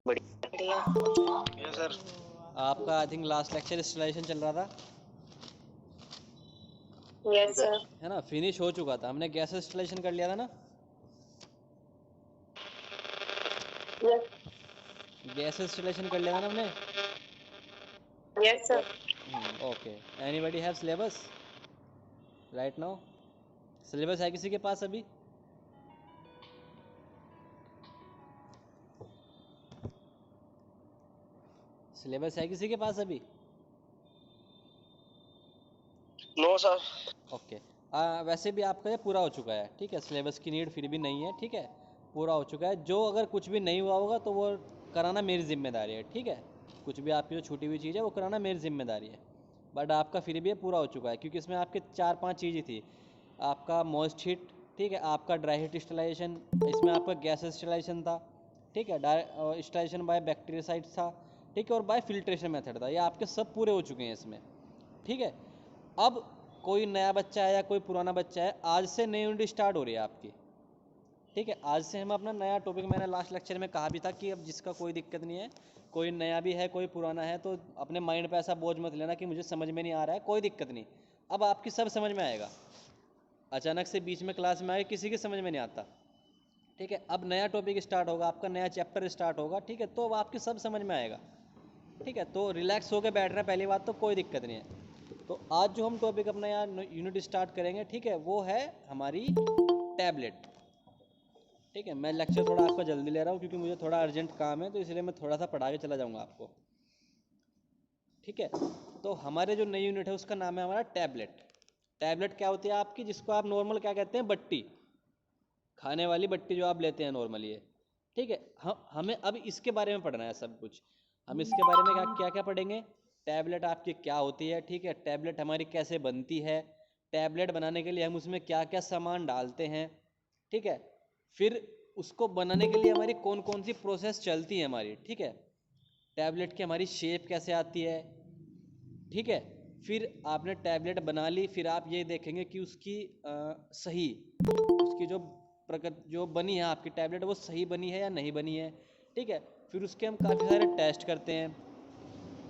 बढ़िया। Yes sir. आपका I think last lecture installation चल रहा था, यस सर। है ना? फिनिश हो चुका था, हमने गैस इंस्टॉलेशन कर लिया था ना? यस गैस इंस्टॉलेशन कर लिया था ना हमने? Yes sir. Okay. Anybody have syllabus right now? Syllabus है किसी के पास अभी? सिलेबस है किसी के पास अभी? No sir. ओके। वैसे भी आपका ये पूरा हो चुका है, ठीक है? सिलेबस की नीड फिर भी नहीं है, ठीक है? पूरा हो चुका है। जो अगर कुछ भी नहीं हुआ होगा तो वो कराना मेरी जिम्मेदारी है, ठीक है? कुछ भी आपकी जो छूटी हुई चीज़ है वो कराना मेरी जिम्मेदारी है। बट आपका फिर भी ये पूरा हो चुका है, क्योंकि इसमें आपके 4-5 चीज़ें थी। आपका मॉइस्ट हीट, ठीक है? आपका ड्राई हीट इंस्टॉलेशन, इसमें आपका गैस इंस्टॉलेशन था, ठीक है? इंस्टॉलेशन बाय बैक्टीरियासाइड था, ठीक है? और बाय फिल्ट्रेशन मेथड था। ये आपके सब पूरे हो चुके हैं इसमें, ठीक है? अब कोई नया बच्चा है या कोई पुराना बच्चा है, आज से नई यूनिट स्टार्ट हो रही है आपकी, ठीक है? आज से हम अपना नया टॉपिक, मैंने लास्ट लेक्चर में कहा भी था कि अब जिसका कोई दिक्कत नहीं है, कोई नया भी है कोई पुराना है, तो अपने माइंड पे ऐसा बोझ मत लेना कि मुझे समझ में नहीं आ रहा है। कोई दिक्कत नहीं, अब आपकी सब समझ में आएगा। अचानक से बीच में क्लास में आए किसी की समझ में नहीं आता, ठीक है? अब नया टॉपिक स्टार्ट होगा, आपका नया चैप्टर स्टार्ट होगा, ठीक है? तो अब आपकी सब समझ में आएगा, ठीक है? तो रिलैक्स होकर बैठ रहे हैं, पहली बात तो कोई दिक्कत नहीं है। तो आज जो हम टॉपिक अपना यहाँ यूनिट स्टार्ट करेंगे, ठीक है, वो है हमारी टैबलेट, ठीक है? मैं लेक्चर थोड़ा आपका जल्दी ले रहा हूँ क्योंकि मुझे थोड़ा अर्जेंट काम है, तो इसलिए मैं थोड़ा सा पढ़ा के चला जाऊँगा आपको, ठीक है? तो हमारे जो नई यूनिट है उसका नाम है हमारा टैबलेट। टैबलेट क्या होती है आपकी, जिसको आप नॉर्मल क्या कहते हैं, बट्टी, खाने वाली बट्टी जो आप लेते हैं नॉर्मली है, ठीक है? हमें अब इसके बारे में पढ़ना है सब कुछ। हम इसके बारे में क्या क्या क्या पढ़ेंगे? टैबलेट आपकी क्या होती है, ठीक है? टैबलेट हमारी कैसे बनती है? टैबलेट बनाने के लिए हम उसमें क्या क्या सामान डालते हैं, ठीक है? फिर उसको बनाने के लिए हमारी कौन कौन सी प्रोसेस चलती है हमारी, ठीक है? टैबलेट की हमारी शेप कैसे आती है, ठीक है? फिर आपने टैबलेट बना ली, फिर आप ये देखेंगे कि उसकी सही, उसकी जो बनी है आपकी टैबलेट, वो सही बनी है या नहीं बनी है, ठीक है? फिर उसके हम काफ़ी सारे टेस्ट करते हैं,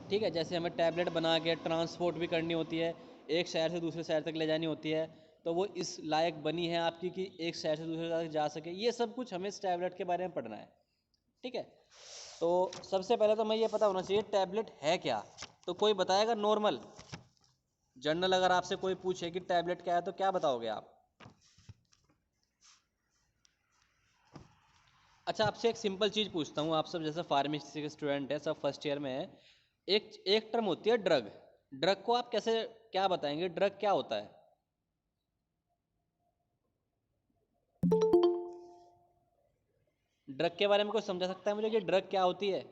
ठीक है? जैसे हमें टैबलेट बना के ट्रांसपोर्ट भी करनी होती है, एक शहर से दूसरे शहर तक ले जानी होती है, तो वो इस लायक बनी है आपकी कि एक शहर से दूसरे शहर तक जा सके। ये सब कुछ हमें इस टैबलेट के बारे में पढ़ना है, ठीक है? तो सबसे पहले तो हमें ये पता होना चाहिए टैबलेट है क्या। तो कोई बताएगा नॉर्मल जनरल, अगर आपसे कोई पूछे कि टैबलेट क्या है तो क्या बताओगे आप? अच्छा, आपसे एक सिंपल चीज़ पूछता हूँ, आप सब जैसे फार्मेसी के स्टूडेंट हैं, सब फर्स्ट ईयर में है, एक एक टर्म होती है ड्रग। ड्रग को आप कैसे क्या बताएंगे, ड्रग क्या होता है? ड्रग के बारे में कोई समझा सकता है मुझे कि ड्रग क्या होती है?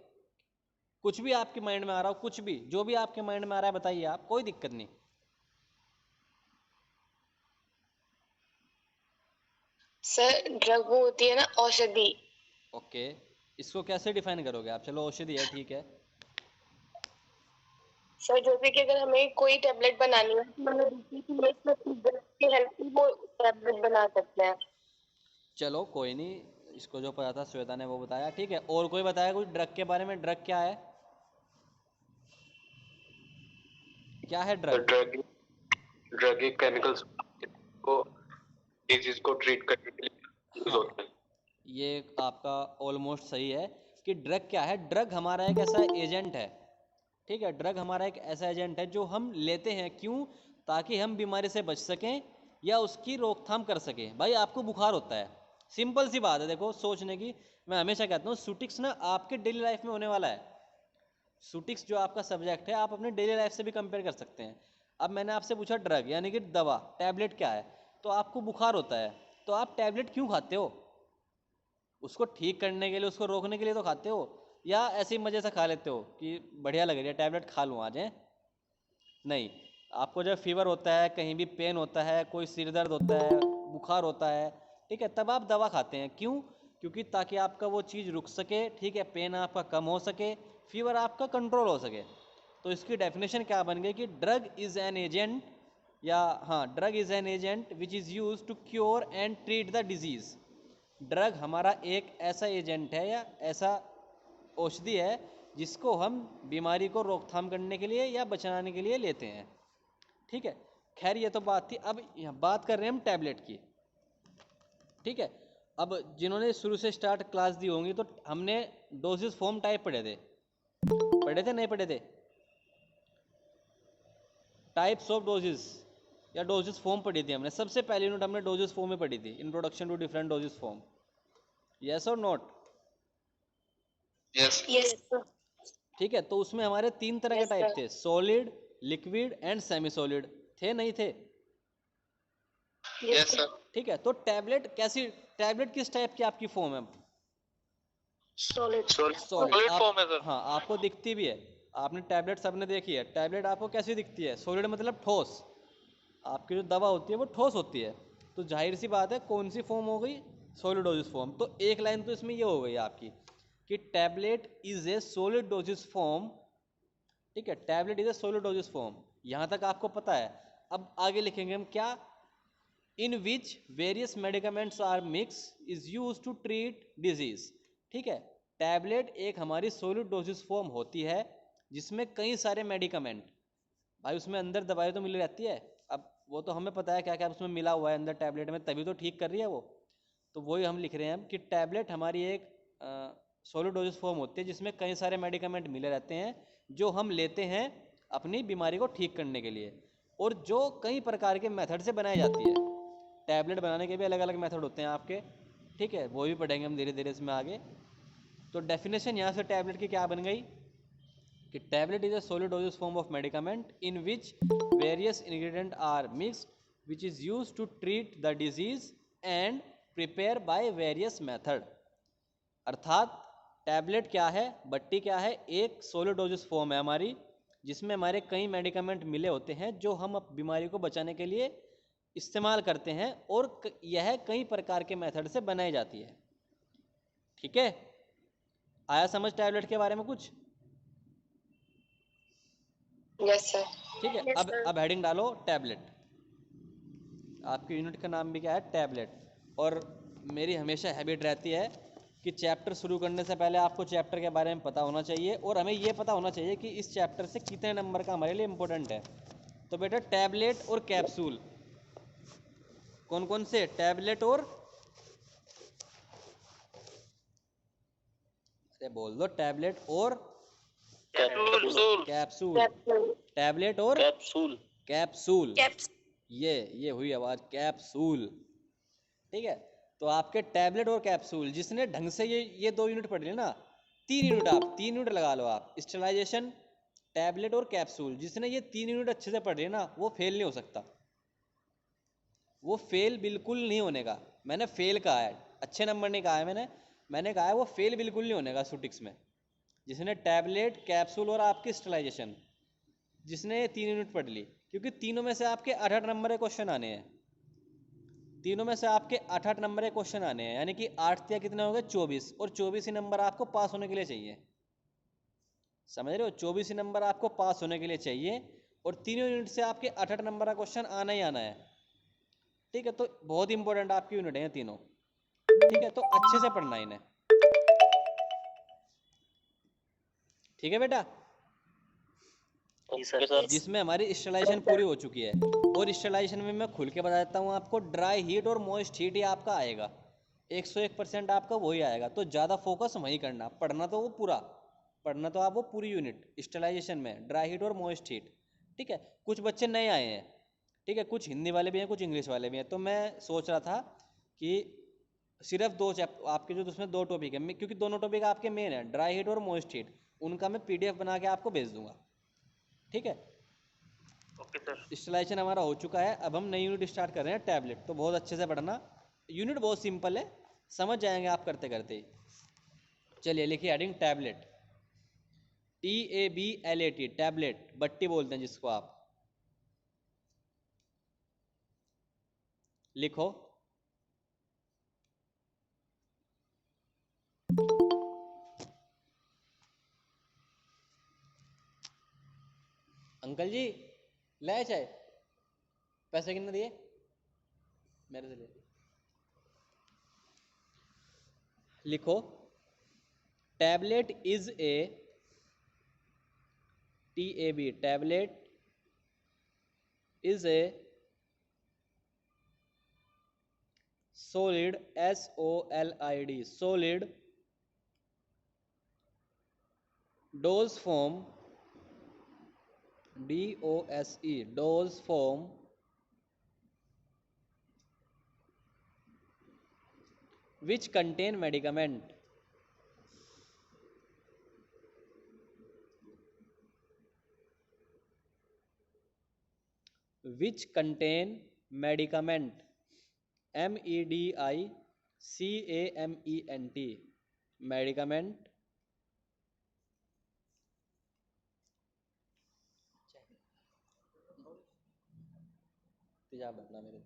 कुछ भी आपके माइंड में आ रहा हो, कुछ भी जो भी आपके माइंड में आ रहा है बताइए आप, कोई दिक्कत नहीं। सर ड्रग वो होती है ना, औषधि। ओके, इसको कैसे डिफाइन करोगे आप? चलो औषधि है, ठीक है। सर जैसे कि अगर हमें कोई टेबलेट बनानी है तो हमें दूसरी की ड्रग की हेल्प से वो टेबलेट बना सकते हैं। चलो कोई नहीं, इसको जो पता था श्वेता ने वो बताया, ठीक है? और कोई बताया कुछ ड्रग के बारे में? ड्रग क्या है, क्या है तो ड्रग? ड्रग एक केमिकल्स को डिजीज को ट्रीट करने के लिए यूज हाँ, होते हैं। ये आपका ऑलमोस्ट सही है कि ड्रग क्या है। ड्रग हमारा एक ऐसा एजेंट है, ठीक है? ड्रग हमारा एक ऐसा एजेंट है जो हम लेते हैं, क्यों? ताकि हम बीमारी से बच सकें या उसकी रोकथाम कर सकें। भाई आपको बुखार होता है, सिंपल सी बात है, देखो सोचने की। मैं हमेशा कहता हूँ सूटिक्स ना आपके डेली लाइफ में होने वाला है। सूटिक्स जो आपका सब्जेक्ट है, आप अपने डेली लाइफ से भी कंपेयर कर सकते हैं। अब मैंने आपसे पूछा ड्रग यानी कि दवा, टैबलेट क्या है, तो आपको बुखार होता है, तो आप टैबलेट क्यों खाते हो? उसको ठीक करने के लिए, उसको रोकने के लिए तो खाते हो, या ऐसे ही मज़े से खा लेते हो कि बढ़िया लग रही है टैबलेट खा लूँ आज? नहीं। आपको जब फीवर होता है, कहीं भी पेन होता है, कोई सिर दर्द होता है, बुखार होता है, ठीक है, तब आप दवा खाते हैं, क्यों? क्योंकि ताकि आपका वो चीज़ रुक सके, ठीक है, पेन आपका कम हो सके, फीवर आपका कंट्रोल हो सके। तो इसकी डेफिनेशन क्या बन गई कि ड्रग इज़ एन एजेंट, या हाँ, drug is an agent which is use to cure and treat the disease. Drug हमारा एक ऐसा एजेंट है या ऐसा औषधि है जिसको हम बीमारी को रोकथाम करने के लिए या बचाने के लिए लेते हैं, ठीक है। खैर ये तो बात थी, अब यहाँ बात कर रहे हैं हम टैबलेट की, ठीक है। अब जिन्होंने शुरू से स्टार्ट क्लास दी होंगी तो हमने डोजेस फॉर्म टाइप पढ़े थे नहीं पढ़े थे? टाइप्स ऑफ डोजेस या डोजेस फॉर्म पढ़ी थी हमने, सबसे पहली यूनिट हमने डोजेस फॉर्म में पढ़ी थी, introduction to different dosage form. Yes और नॉट? यस यस ठीक है, तो उसमें हमारे 3 तरह के यस टाइप सर। थे, solid, liquid and semi solid. थे नहीं थे? यस सर ठीक है, तो टैबलेट कैसी, टैबलेट किस टाइप की आपकी फॉर्म है? Solid solid. सॉलिड आप, फॉर्म है सर। हाँ आपको दिखती भी है, आपने टैबलेट सबने देखी है, टैबलेट आपको कैसी दिखती है? सॉलिड मतलब ठोस, आपकी जो दवा होती है वो ठोस होती है। तो जाहिर सी बात है कौन सी फॉर्म हो गई? Solid dosage form. तो एक लाइन तो इसमें ये हो गई आपकी कि tablet is a solid dosage form, ठीक है, tablet is a solid dosage form, यहाँ तक आपको पता है। अब आगे लिखेंगे हम क्या, in which various medicaments are mix is use to treat disease, ठीक है। टैबलेट एक हमारी सॉलिड डोजेस फॉर्म होती है जिसमें कई सारे मेडिकामेंट, भाई उसमें अंदर दवाई तो मिली रहती है, अब वो तो हमें पता है क्या क्या उसमें मिला हुआ है अंदर टैबलेट में, तभी तो ठीक कर रही है वो। तो वही हम लिख रहे हैं कि टैबलेट हमारी एक सॉलिड डोजेस फॉर्म होती है जिसमें कई सारे मेडिकामेंट मिले रहते हैं जो हम लेते हैं अपनी बीमारी को ठीक करने के लिए, और जो कई प्रकार के मेथड से बनाई जाती है। टैबलेट बनाने के भी अलग अलग मेथड होते हैं आपके, ठीक है, वो भी पढ़ेंगे हम धीरे धीरे इसमें आगे। तो डेफिनेशन यहाँ से टैबलेट की क्या बन गई कि tablet is a solid dosage form of medicament in which various ingredient are mixed which is use to treat the disease and prepare by various method. अर्थात टैबलेट क्या है, बट्टी क्या है, एक सॉलिड डोजेस फॉर्म है हमारी जिसमें हमारे कई मेडिकामेंट मिले होते हैं जो हम बीमारी को बचाने के लिए इस्तेमाल करते हैं, और यह कई प्रकार के मेथड से बनाई जाती है, ठीक है। आया समझ टैबलेट के बारे में कुछ? Yes sir. ठीक है, अब हेडिंग डालो टैबलेट, आपकी यूनिट का नाम भी क्या है, टैबलेट। और मेरी हमेशा हैबिट रहती है कि चैप्टर शुरू करने से पहले आपको चैप्टर के बारे में पता होना चाहिए, और हमें ये पता होना चाहिए कि इस चैप्टर से कितने नंबर का हमारे लिए इम्पोर्टेंट है। तो बेटा टैबलेट और कैप्सूल, कौन कौन से? टैबलेट और, अरे बोल दो, टैबलेट और कैप्सूल कैप्सूल, टैबलेट और कैप्सूल कैप्सूल, ये हुई आवाज, कैप्सूल, ठीक है। तो आपके टैबलेट और कैप्सूल, जिसने ढंग से ये 2 यूनिट पढ़ ली ना, 3 यूनिट, आप 3 यूनिट लगा लो आप, स्टेलाइजेशन, टैबलेट और कैप्सूल, जिसने ये 3 यूनिट अच्छे से पढ़ ली ना वो फेल नहीं हो सकता, वो फेल बिल्कुल नहीं होने का। मैंने फेल कहा है, अच्छे नंबर नहीं कहा है मैंने कहा है वो फेल बिल्कुल नहीं होने का सुटिक्स में। जिसने टैबलेट, कैप्सूल और आपकी स्टेलाइजेशन, जिसने ये 3 यूनिट पढ़ ली, क्योंकि तीनों में से आपके 8-8 नंबर के क्वेश्चन आने हैं, तीनों में से आपके 8-8 नंबर के क्वेश्चन आने हैं, यानी कि 8 या कितने हो गए, 24, और 24 ही नंबर आपको पास होने के लिए चाहिए, समझ रहे हो, 24 ही नंबर आपको पास होने के लिए चाहिए, और तीनों यूनिट से आपके 8-8 नंबर का क्वेश्चन आना ही आना है, ठीक है। तो बहुत इंपॉर्टेंट आपकी यूनिट है तीनों, ठीक है, तो अच्छे से पढ़ना इन्हें, ठीक है बेटा। जिसमें हमारी स्टेलाइजेशन पूरी हो चुकी है, और स्टेलाइजेशन में मैं खुल के बता देता हूँ आपको, ड्राई हीट और मॉइस्ट हीट ही आपका आएगा, 101% आपका वही आएगा। तो ज़्यादा फोकस वहीं करना, पढ़ना तो वो पूरा, पढ़ना तो आप वो पूरी यूनिट स्टेलाइजेशन में, ड्राई हीट और मॉइस्ट हीट, ठीक है। कुछ बच्चे नए आए हैं, ठीक है, कुछ हिंदी वाले भी हैं, कुछ इंग्लिश वाले भी हैं, तो मैं सोच रहा था कि सिर्फ 2 चैप्टर आपके, जो उसमें 2 टॉपिक है, क्योंकि दोनों टॉपिक आपके मेन है, ड्राई हीट और मॉइस्ट हीट, उनका मैं PDF बना के आपको भेज दूंगा, ठीक है। Okay sir. स्टेलाइजेशन हमारा हो चुका है, अब हम नई यूनिट स्टार्ट कर रहे हैं, टैबलेट। तो बहुत अच्छे से पढ़ना, यूनिट बहुत सिंपल है, समझ जाएंगे आप करते करते ही। चलिए लिखिए हेडिंग टैबलेट, TABLET, टैबलेट, बट्टी बोलते हैं जिसको आप, लिखो। अंकल जी ले चाय, पैसे कितने दिए? मेरे से ले, लिखो tablet is a tablet is a solid solid dose form dose form which contain medicament which contain medicament medicament तेजाब डालना मेरे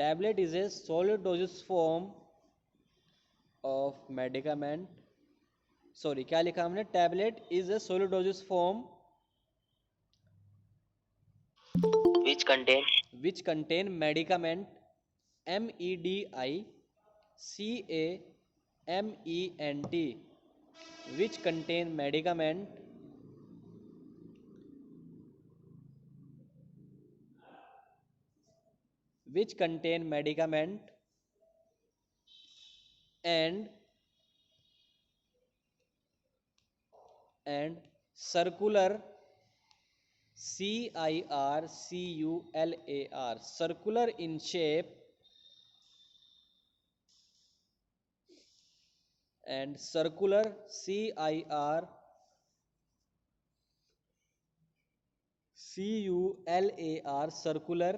tablet is a solid dosage form of medicament sorry क्या लिखा हमने tablet is a solid dosage form which contain medicament medicament which contain medicament and circular circular in shape and circular circular